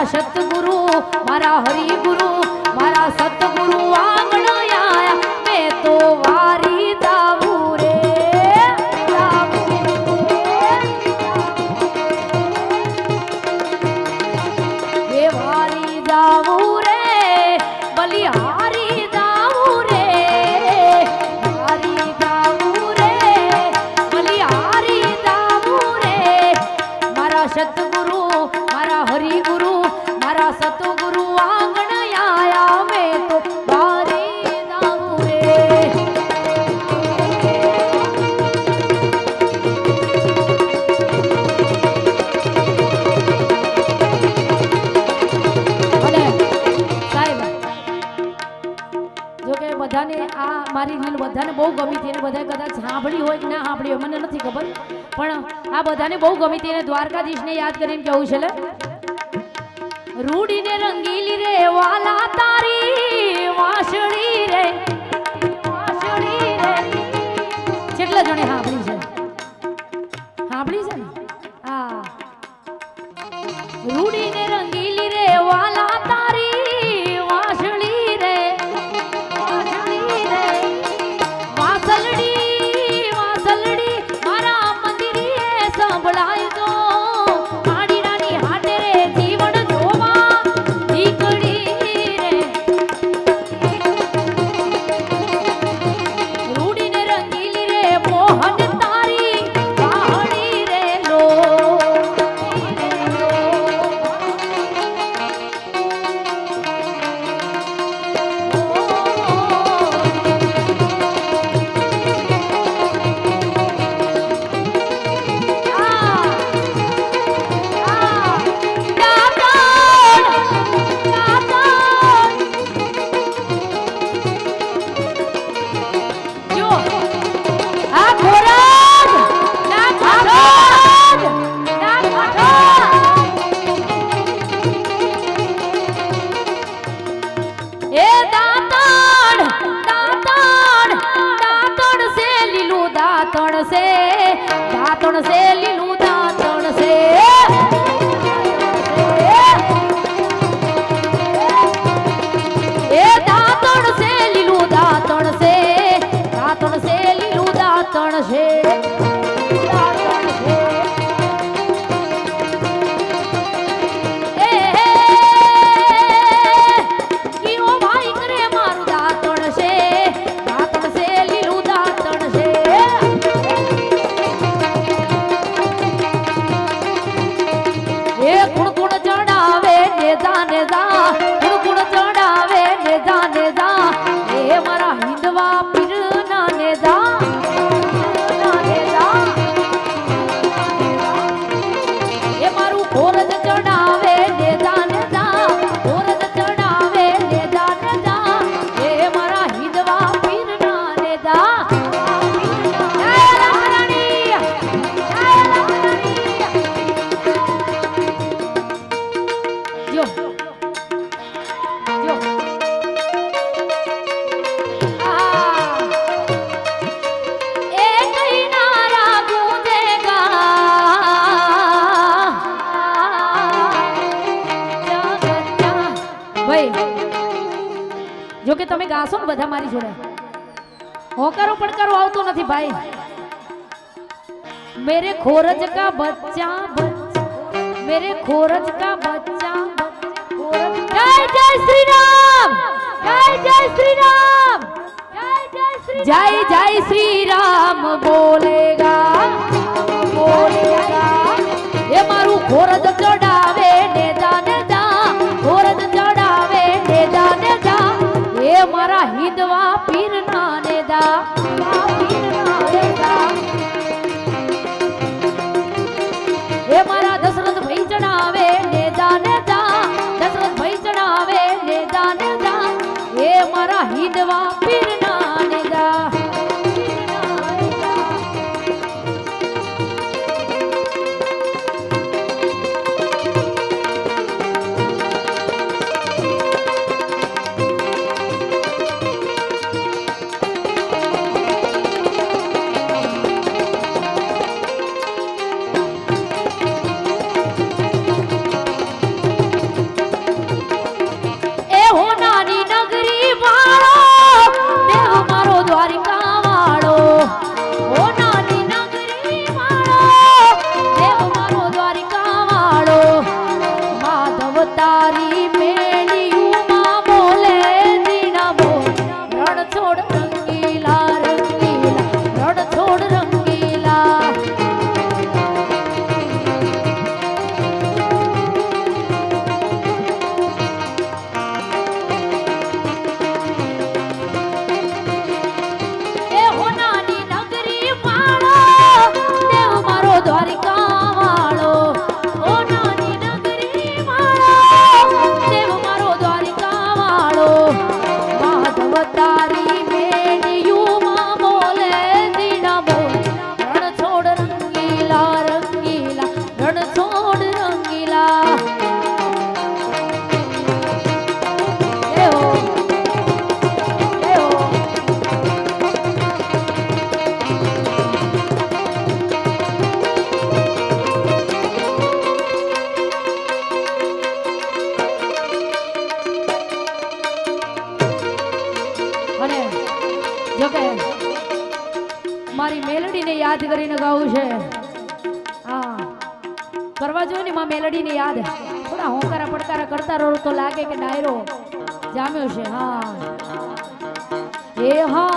મારા સતગુરુ મારા હરિગુરુ મારા સતગુરુ આંગણ આયા મેં તો વારી જાવું રે એ વારી જાવું રે બલિહારી જાવું રે વારી જાવું રે બલિહારી જાવું રે મારા સતગુરુ મારા હરિગુરુ મારા સતગુરુ આંગણ આયા મેં તો વારી જાવું રે બધાને આ મારી રીલ બધાને બહુ ગમી હતી અને બધાએ કદાચ સાંભળી હોય કે ના સાંભળી હોય મને નથી ખબર પણ આ બધાને બહુ ગમી હતી અને દ્વારકાધીશને યાદ કરીને કેવું છે રૂડીને રંગીલી રે વાલા તારી વાંસળી રે કેટલા જણે સાંભળી છે ને હા રૂડીને રંગીલી રે વાલા તારી વાંસળી રે વાસલડી મારા મંદિરે સંભળાય તો માડી નાની હાટે રે જીવન જોવા દીકડી રે રૂડીને રંગીલી રે મોહન તારી વાહણી રે લો દાંતણ સે લીલું દાંતણ સે એ દાંતણ સે લીલું દાંતણ સે દાંતણ સે લીલું દાંતણ છે જો કે તમે ગાશો ને બધા મારી જોડે હોકારો પડકારો આવતો નથી ભાઈ मेरे खोरज का बच्चा मेरे खोरज का बच्चा जय जय श्री राम जय जय श्री राम जय जय श्री राम बोलेगा बोलेगा ये मारू खोरज चढ़ावे ने जाने जा खोरज चढ़ावे ने जाने जा ये मारा हिंदवा पीर नाने दा ये मारा दशरथ भाई चढ़ावे ने जाने जा दशरथ भाई चढ़ावे ने जाने जा ये मारा हिंदवा पीर नाने दा યાદ કરીને ગાવું છે હા કરવા જોઈએ ને માં મેલડી ને યાદ થોડા હોંકારા પડકારા કરતા રહો તો લાગે કે ડાયરો જામ્યો છે હા એ હા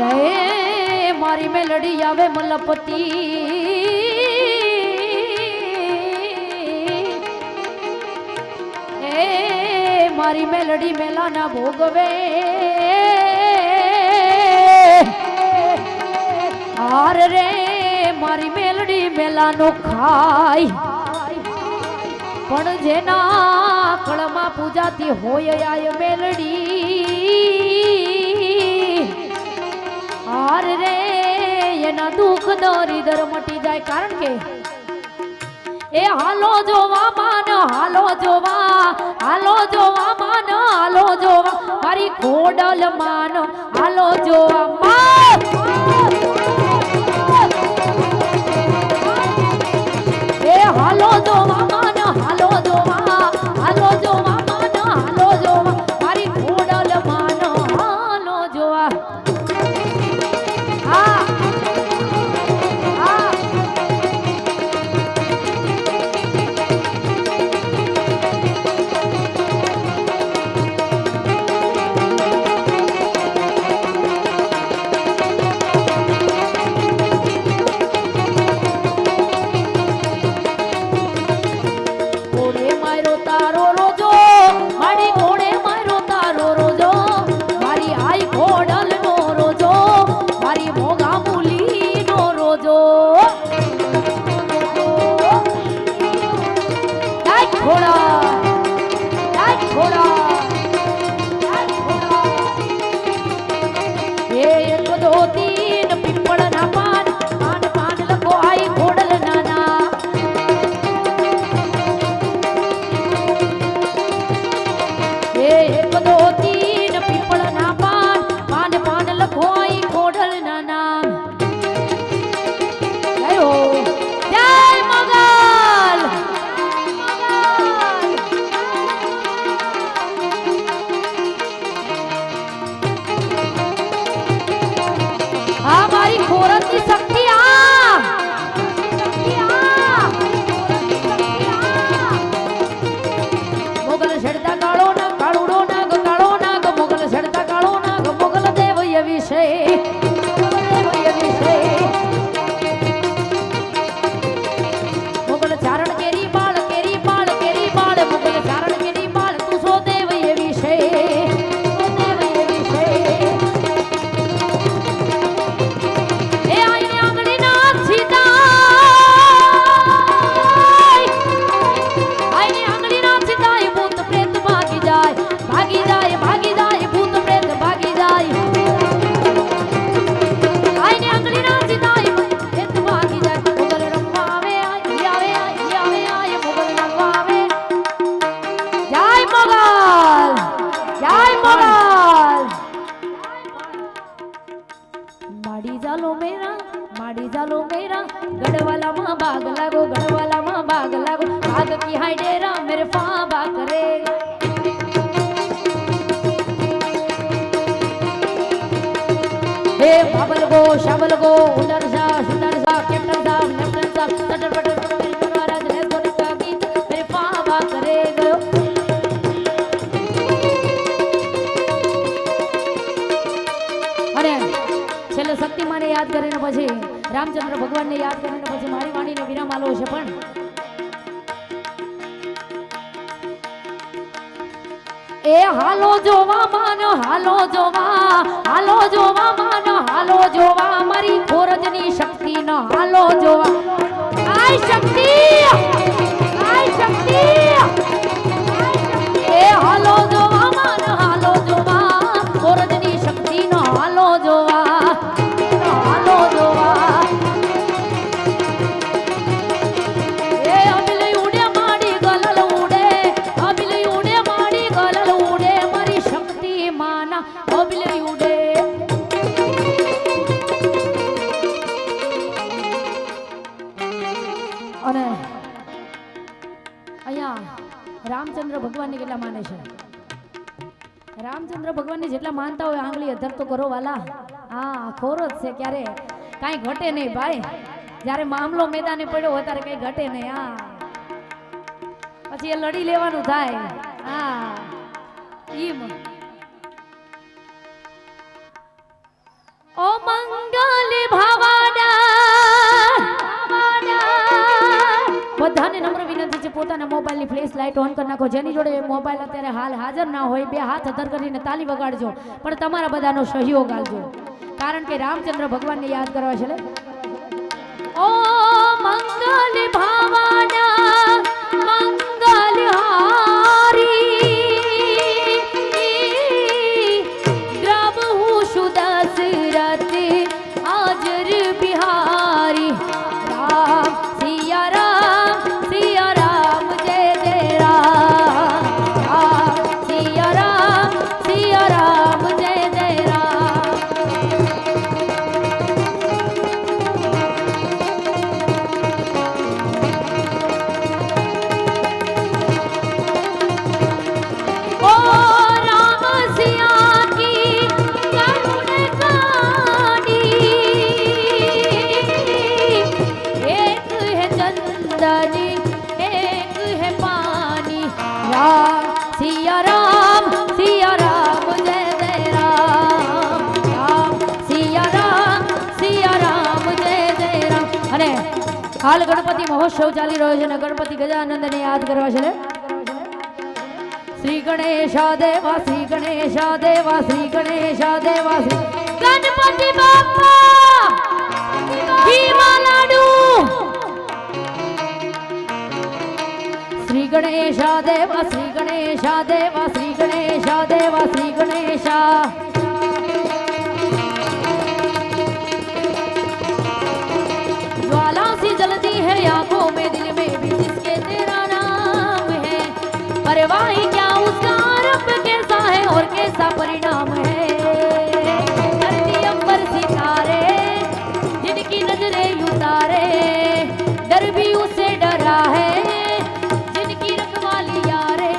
એ મારી મેલડી આવે મલપતી મારી મેલડી મેલાના ભોગવે હાર રે મારી મેલડી મેલાનો ખાય પણ જેના કળમાં પૂજાતી હોય આય મેલડી હાર રે એના દુઃખ દરિદર મટી જાય કારણ કે એ હાલો જોવા માન હાલો જોવા માન હાલો જોવા મારી ખોડલ માન હાલો જોવા માન એ હાલો જોવા માન હાલો જોવા માન હાલો જોવા મારી ખોડલ માન હાલો જોવા હા माड़ी जालो मेरा गढ़वाला माँ बाग लागो भाग की हाय डेरा मेरे फाबा करे हे बाबल गो शाबल गो उधर सा कैप्टन साहब लेफ्टिनेंट साहब सटर पटर महाराज ने कोनी का गीत मेरे फाबा करे गयो अरे छेले शक्तिमान ने याद કરીને પછી રામચંદ્ર ભગવાન ને યાદ કરીને પછી મારી વાણીને વિરામ આલો છે પણ એ હાલો જોવા માન હાલો જોવા માન હાલો જોવા મારી ખોરજની શક્તિ ન હાલો જોવા આય શક્તિ એ હાલો જોવા માન હાલો જોવા ખોરજની શક્તિ ન હાલો જોવા રામચંદ્ર ભગવાન ને કેટલા માને છે રામચંદ્ર ભગવાનને જેટલા માનતા હોય આંગળી અધર તો કરો વાલા. હા ખોરો જ છે, ક્યારે કાંઈ ઘટે નહીં ભાઈ. જ્યારે મામલો મેદાને પડ્યો હોય ત્યારે કઈ ઘટે નહીં. હા પછી એ લડી લેવાનું થાય. હા ઈમ ઓ મંગલ ભાવાના બધાને નમ્ર વિનંતી છે, પોતાના મોબાઈલની ફ્લેશ લાઇટ ઓન કરી નાખો. જેની જોડે મોબાઈલ અત્યારે હાલ હાજર ના હોય બે હાથ અધર કરીને તાલી વગાડજો, પણ તમારા બધાનો સહયોગ આલજો, કારણ કે રામચંદ્ર ભગવાનને યાદ કરવા છે. ઓ મંગલ ભાવાના મંગલ હારી દ્રબહુ સુદશરથ હાજર બિહારી રામ સિયા રામ જય જય રામ રામ સિયા રામ જય જય રામ. ओ राम सिया की करुण कहानी एक है चंदनी एक है पानी राम सिया राम जय जय राम राम सिया राम जय जय राम. અને હાલ ગણપતિ મહોત્સવ ચાલી રહ્યો છે અને ગણપતિ ગજાનંદને યાદ કરવા છે. શ્રી ગણેશા દેવા શ્રી ગણેશા દેવા શ્રી ગણેશા દેવા શ્રી ગણપતિ બાપા ઘીમાં લાડુ. શ્રી ગણેશા દેવા શ્રી ગણેશા દેવા શ્રી ગણેશા દેવા શ્રી ગણેશા. ज्वाला सी जलती है आंखों में दिल में भी जिसके तेरा नाम है, परवाही क्या उसका आरंभ कैसा है और कैसा परिणाम है. धरती अंबर सितारे जिनकी नजरें उतारे डर भी उसे डरा है जिनकी रखवाली यारे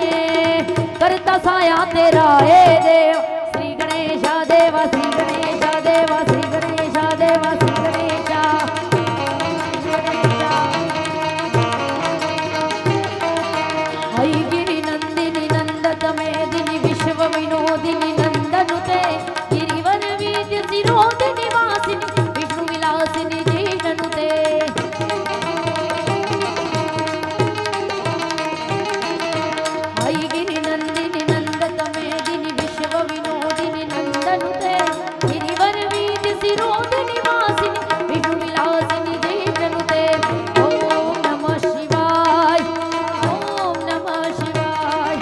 करता साया तेरा है देव. श्री गणेशा देवा श्री गणेशा देवा श्री गणेशा देवा श्री गणेशा. गिरि नंदिनी नंदत मेदिनी विश्व विनोदिनी नंदनुते गिरिवन वीद्य सिरोदिनी वासिनी विष्णु विलासिनी जीवनुते. गिरि नंदिनी नंदत मेदिनी विश्व विनोदिनी नंदनुते गिरिवन वीद्य सिरोदिनी वासिनी विष्णु विलासिनी जीवनुते. ओम नमः शिवाय ओम नमः शिवाय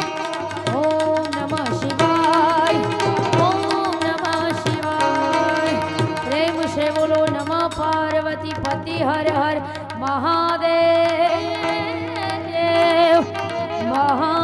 ओम नमः शिवाय ओम नमः शिवाय. प्रेम से बोलो नमः पार्वती पति हर हर महादेव महा